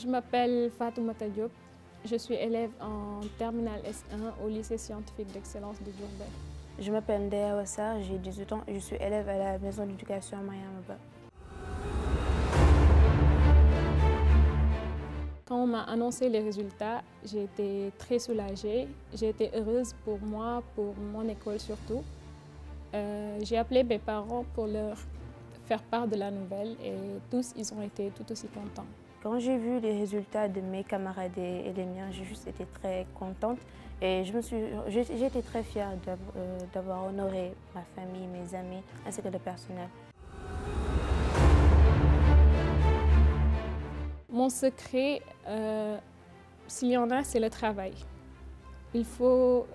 m'appelle Fatoumata Diop. Je suis élève en terminale S1 au lycée scientifique d'excellence de Diourbel. Je m'appelle Ndeya Wassar, j'ai 18 ans et je suis élève à la maison d'éducation à Mariama. Quand on m'a annoncé les résultats, j'ai été très soulagée. J'ai été heureuse pour moi, pour mon école surtout. J'ai appelé mes parents pour leur faire part de la nouvelle et tous, ils ont été tout aussi contents. Quand j'ai vu les résultats de mes camarades et les miens, j'ai juste été très contente et j'ai été très fière d'avoir honoré ma famille, mes amis ainsi que le personnel. Mon secret, s'il y en a, c'est le travail. Il faut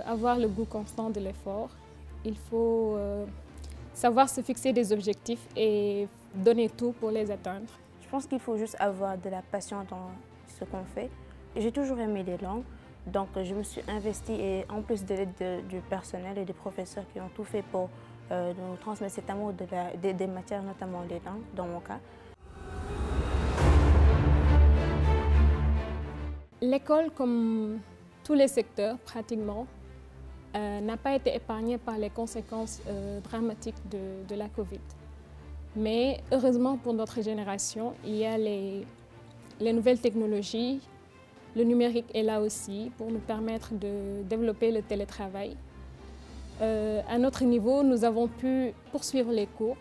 avoir le goût constant de l'effort. Il faut savoir se fixer des objectifs et donner tout pour les atteindre. Je pense qu'il faut juste avoir de la passion dans ce qu'on fait. J'ai toujours aimé les langues, donc je me suis investie et en plus de l'aide du personnel et des professeurs qui ont tout fait pour nous transmettre cet amour des matières, notamment les langues, dans mon cas. L'école, comme tous les secteurs pratiquement, n'a pas été épargnée par les conséquences dramatiques de la Covid. Mais heureusement pour notre génération, il y a les nouvelles technologies. Le numérique est là aussi pour nous permettre de développer le télétravail. À notre niveau, nous avons pu poursuivre les cours,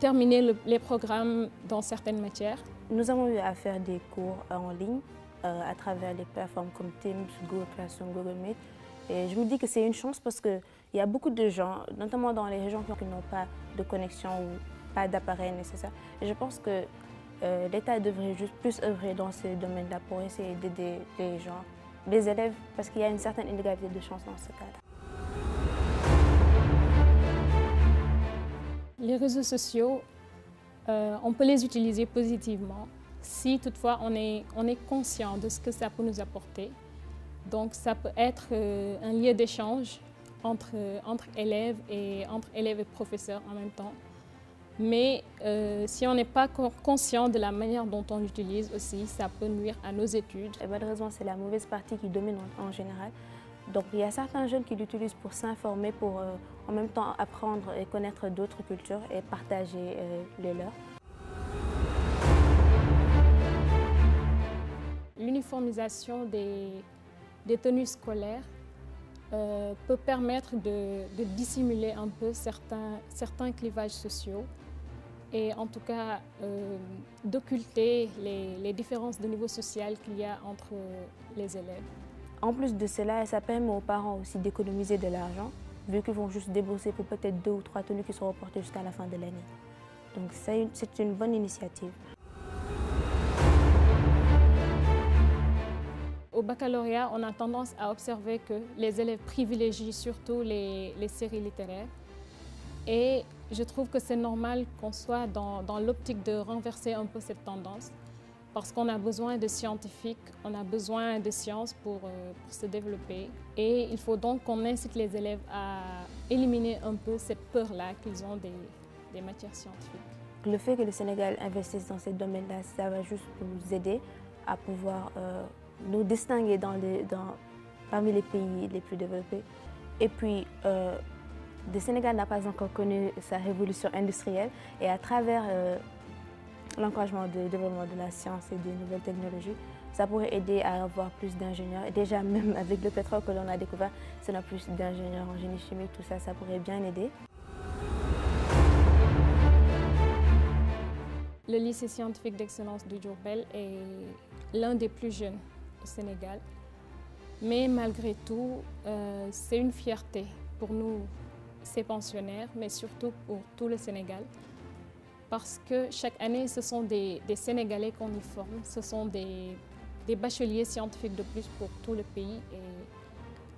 terminer les programmes dans certaines matières. Nous avons eu à faire des cours en ligne à travers les plateformes comme Teams, Google Classroom, Google Meet. Et je me dis que c'est une chance parce qu'il y a beaucoup de gens, notamment dans les régions qui n'ont pas de connexion ou pas d'appareil nécessaire. Et je pense que l'État devrait juste plus œuvrer dans ces domaines-là pour essayer d'aider les gens, les élèves, parce qu'il y a une certaine inégalité de chance dans ce cas-là. Les réseaux sociaux, on peut les utiliser positivement si toutefois on est conscient de ce que ça peut nous apporter. Donc ça peut être un lieu d'échange entre élèves et professeurs en même temps. Mais si on n'est pas conscient de la manière dont on l'utilise aussi, ça peut nuire à nos études. Et malheureusement, c'est la mauvaise partie qui domine en général. Donc il y a certains jeunes qui l'utilisent pour s'informer, pour en même temps apprendre et connaître d'autres cultures et partager les leurs. L'uniformisation des tenues scolaires peut permettre de dissimuler un peu certains clivages sociaux et en tout cas d'occulter les différences de niveau social qu'il y a entre les élèves. En plus de cela, ça permet aux parents aussi d'économiser de l'argent, vu qu'ils vont juste débourser pour peut-être 2 ou 3 tenues qui seront portées jusqu'à la fin de l'année. Donc c'est une bonne initiative. Au baccalauréat, on a tendance à observer que les élèves privilégient surtout les séries littéraires. Et je trouve que c'est normal qu'on soit dans l'optique de renverser un peu cette tendance parce qu'on a besoin de scientifiques, on a besoin de sciences pour se développer. Et il faut donc qu'on incite les élèves à éliminer un peu cette peur-là qu'ils ont des matières scientifiques. Le fait que le Sénégal investisse dans ces domaines-là, ça va juste nous aider à pouvoir nous distinguer parmi les pays les plus développés. Et puis, le Sénégal n'a pas encore connu sa révolution industrielle et à travers l'encouragement du développement de la science et des nouvelles technologies, ça pourrait aider à avoir plus d'ingénieurs. Et déjà, même avec le pétrole que l'on a découvert, si on a plus d'ingénieurs en génie chimique, tout ça, ça pourrait bien aider. Le lycée scientifique d'excellence de Diourbel est l'un des plus jeunes au Sénégal. Mais malgré tout, c'est une fierté pour nous, ces pensionnaires, mais surtout pour tout le Sénégal. Parce que chaque année, ce sont des Sénégalais qu'on y forme, ce sont des bacheliers scientifiques de plus pour tout le pays. Et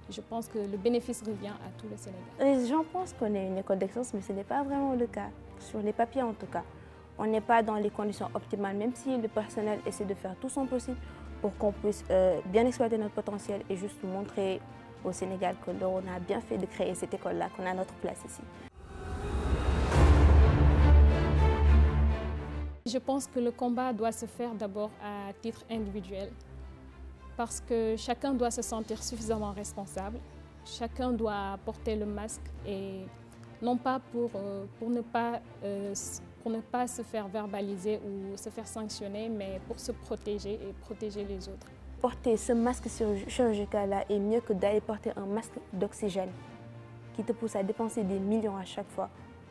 je pense que le bénéfice revient à tout le Sénégal. Les gens pensent qu'on est une école d'excellence, mais ce n'est pas vraiment le cas, sur les papiers en tout cas. On n'est pas dans les conditions optimales, même si le personnel essaie de faire tout son possible pour qu'on puisse bien exploiter notre potentiel et juste montrer au Sénégal que l'on a bien fait de créer cette école-là, qu'on a notre place ici. je pense que le combat doit se faire d'abord à titre individuel, parce que chacun doit se sentir suffisamment responsable. Chacun doit porter le masque, et non pas pour ne pas se faire verbaliser ou se faire sanctionner, mais pour se protéger et protéger les autres. Porter ce masque chirurgical-là est mieux que d'aller porter un masque d'oxygène qui te pousse à dépenser des millions à chaque fois.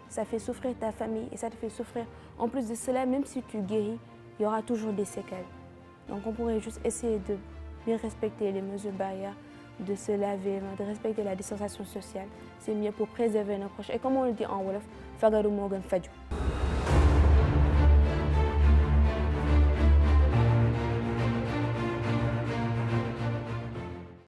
Ça fait souffrir ta famille et ça te fait souffrir. En plus de cela, même si tu guéris, il y aura toujours des séquelles. Donc on pourrait juste essayer de bien respecter les mesures barrières, de se laver, de respecter la distanciation sociale. C'est mieux pour préserver nos proches. Et comme on le dit en Wolof, fagaru mo gën faju.